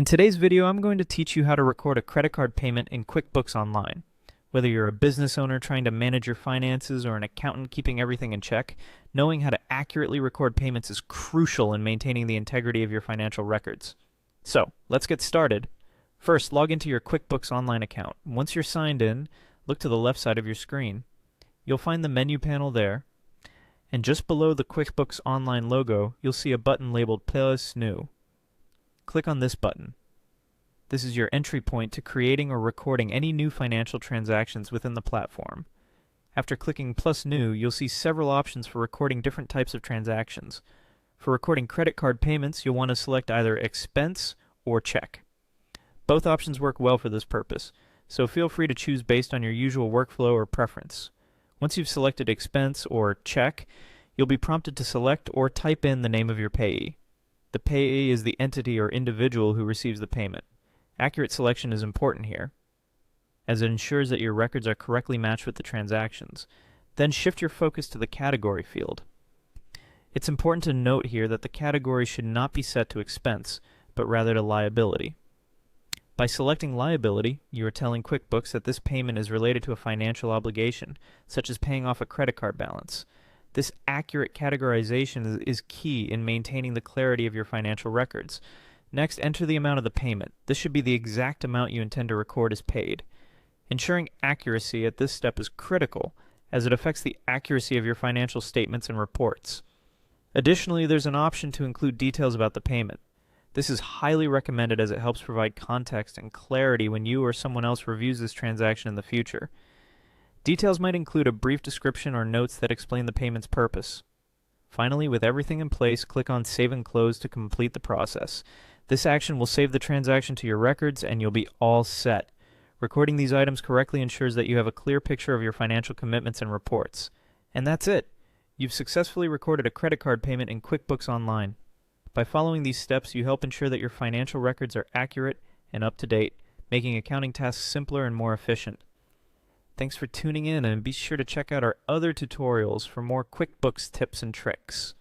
In today's video, I'm going to teach you how to record a credit card payment in QuickBooks Online. Whether you're a business owner trying to manage your finances or an accountant keeping everything in check, knowing how to accurately record payments is crucial in maintaining the integrity of your financial records. So, let's get started. First, log into your QuickBooks Online account. Once you're signed in, look to the left side of your screen. You'll find the menu panel there, and just below the QuickBooks Online logo, you'll see a button labeled Plus New. Click on this button. This is your entry point to creating or recording any new financial transactions within the platform. After clicking Plus New, you'll see several options for recording different types of transactions. For recording credit card payments, you'll want to select either Expense or Check. Both options work well for this purpose, so feel free to choose based on your usual workflow or preference. Once you've selected Expense or Check, you'll be prompted to select or type in the name of your payee. The payee is the entity or individual who receives the payment. Accurate selection is important here, as it ensures that your records are correctly matched with the transactions. Then shift your focus to the category field. It's important to note here that the category should not be set to expense, but rather to liability. By selecting liability, you are telling QuickBooks that this payment is related to a financial obligation, such as paying off a credit card balance. This accurate categorization is key in maintaining the clarity of your financial records. Next, enter the amount of the payment. This should be the exact amount you intend to record as paid. Ensuring accuracy at this step is critical, as it affects the accuracy of your financial statements and reports. Additionally, there's an option to include details about the payment. This is highly recommended as it helps provide context and clarity when you or someone else reviews this transaction in the future. Details might include a brief description or notes that explain the payment's purpose. Finally, with everything in place, click on Save and Close to complete the process. This action will save the transaction to your records and you'll be all set. Recording these items correctly ensures that you have a clear picture of your financial commitments and reports. And that's it! You've successfully recorded a credit card payment in QuickBooks Online. By following these steps, you help ensure that your financial records are accurate and up to date, making accounting tasks simpler and more efficient. Thanks for tuning in, and be sure to check out our other tutorials for more QuickBooks tips and tricks.